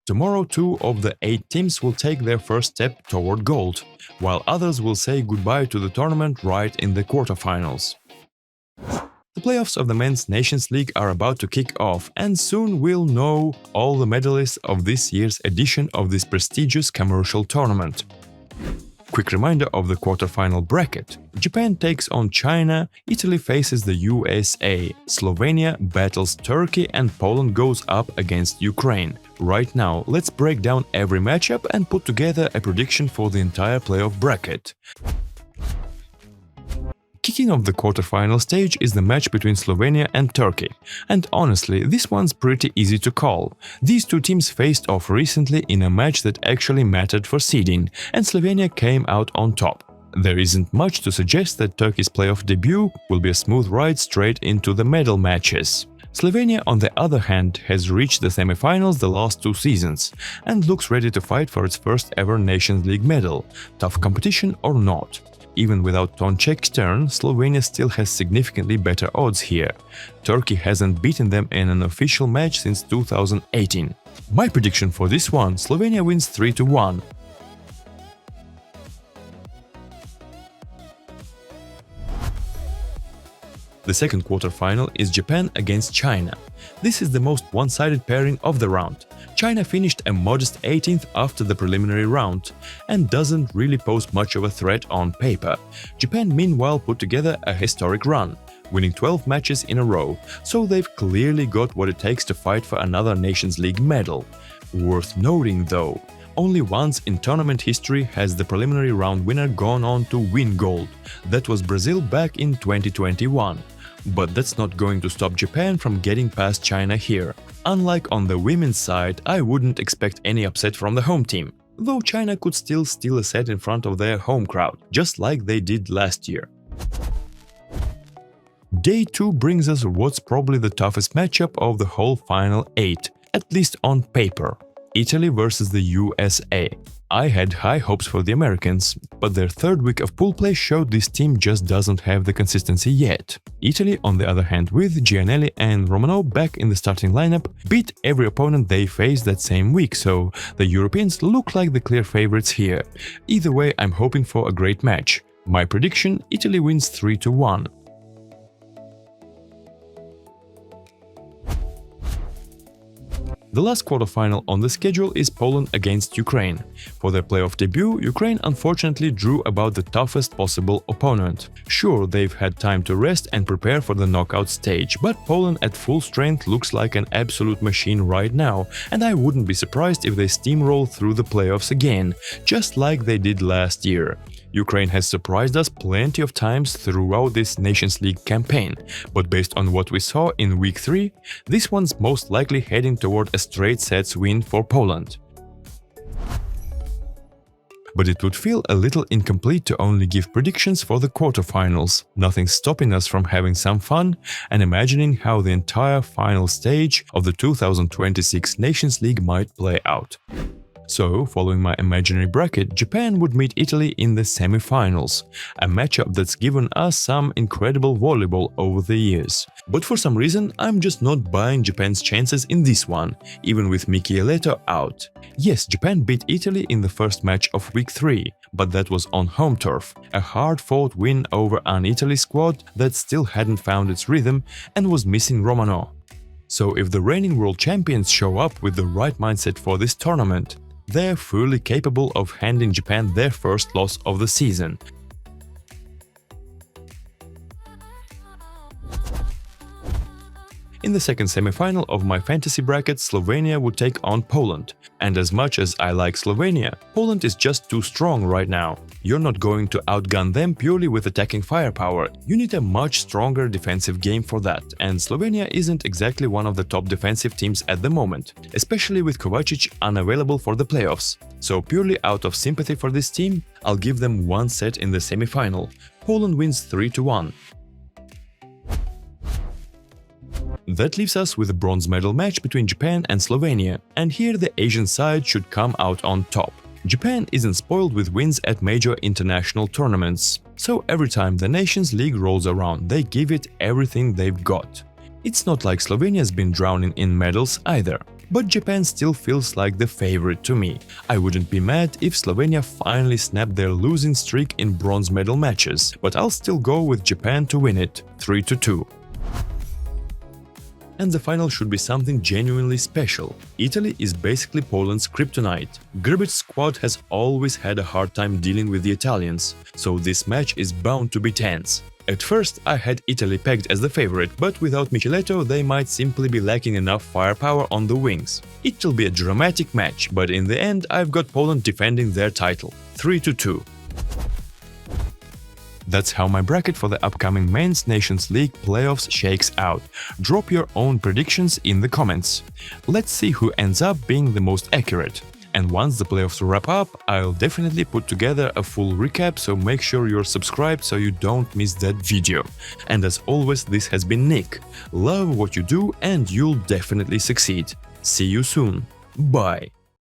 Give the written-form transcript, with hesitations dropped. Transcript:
Tomorrow, 2 of the 8 teams will take their first step toward gold, while others will say goodbye to the tournament right in the quarterfinals. The playoffs of the Men's Nations League are about to kick off, and soon we'll know all the medalists of this year's edition of this prestigious commercial tournament. Quick reminder of the quarterfinal bracket. Japan takes on China, Italy faces the USA, Slovenia battles Turkey, and Poland goes up against Ukraine. Right now, let's break down every matchup and put together a prediction for the entire playoff bracket. Kicking off the quarterfinal stage is the match between Slovenia and Turkey. And honestly, this one's pretty easy to call. These two teams faced off recently in a match that actually mattered for seeding, and Slovenia came out on top. There isn't much to suggest that Turkey's playoff debut will be a smooth ride straight into the medal matches. Slovenia, on the other hand, has reached the semifinals the last 2 seasons and looks ready to fight for its first ever Nations League medal, tough competition or not. Even without Tonček's turn, Slovenia still has significantly better odds here. Turkey hasn't beaten them in an official match since 2018. My prediction for this one: Slovenia wins 3-1. The second quarterfinal is Japan against China. This is the most one-sided pairing of the round. China finished a modest 18th after the preliminary round and doesn't really pose much of a threat on paper. Japan meanwhile put together a historic run, winning 12 matches in a row, so they've clearly got what it takes to fight for another Nations League medal. Worth noting though, only once in tournament history has the preliminary round winner gone on to win gold. That was Brazil back in 2021. But that's not going to stop Japan from getting past China here. Unlike on the women's side, I wouldn't expect any upset from the home team, though China could still steal a set in front of their home crowd, just like they did last year. Day 2 brings us what's probably the toughest matchup of the whole final 8, at least on paper. Italy versus the USA. I had high hopes for the Americans, but their third week of pool play showed this team just doesn't have the consistency yet. Italy, on the other hand, with Giannelli and Romano back in the starting lineup, beat every opponent they faced that same week, so the Europeans look like the clear favorites here. Either way, I'm hoping for a great match. My prediction: Italy wins 3-1. The last quarterfinal on the schedule is Poland against Ukraine. For their playoff debut, Ukraine unfortunately drew about the toughest possible opponent. Sure, they've had time to rest and prepare for the knockout stage, but Poland at full strength looks like an absolute machine right now, and I wouldn't be surprised if they steamroll through the playoffs again, just like they did last year. Ukraine has surprised us plenty of times throughout this Nations League campaign, but based on what we saw in week 3, this one's most likely heading toward a straight sets win for Poland. But it would feel a little incomplete to only give predictions for the quarterfinals. Nothing's stopping us from having some fun and imagining how the entire final stage of the 2026 Nations League might play out. So, following my imaginary bracket, Japan would meet Italy in the semi-finals, a matchup that's given us some incredible volleyball over the years. But for some reason, I'm just not buying Japan's chances in this one, even with Michieletto out. Yes, Japan beat Italy in the first match of week 3, but that was on home turf, a hard-fought win over an Italy squad that still hadn't found its rhythm and was missing Romano. So if the reigning world champions show up with the right mindset for this tournament, they're fully capable of handing Japan their first loss of the season. In the second semi-final of my fantasy bracket, Slovenia would take on Poland. And as much as I like Slovenia, Poland is just too strong right now. You're not going to outgun them purely with attacking firepower. You need a much stronger defensive game for that, and Slovenia isn't exactly one of the top defensive teams at the moment, especially with Kovacic unavailable for the playoffs. So purely out of sympathy for this team, I'll give them one set in the semi-final. Poland wins 3-1. That leaves us with a bronze medal match between Japan and Slovenia, and here the Asian side should come out on top. Japan isn't spoiled with wins at major international tournaments, so every time the Nations League rolls around, they give it everything they've got. It's not like Slovenia's been drowning in medals either. but Japan still feels like the favorite to me. I wouldn't be mad if Slovenia finally snapped their losing streak in bronze medal matches, but I'll still go with Japan to win it, 3-2. And the final should be something genuinely special. Italy is basically Poland's kryptonite. Grbić's squad has always had a hard time dealing with the Italians, so this match is bound to be tense. At first I had Italy pegged as the favorite, but without Micheletto they might simply be lacking enough firepower on the wings. It will be a dramatic match, but in the end I've got Poland defending their title, 3-2. That's how my bracket for the upcoming Men's Nations League playoffs shakes out. Drop your own predictions in the comments. Let's see who ends up being the most accurate. And once the playoffs wrap up, I'll definitely put together a full recap, so make sure you're subscribed so you don't miss that video. And as always, this has been Nick. Love what you do and you'll definitely succeed. See you soon. Bye.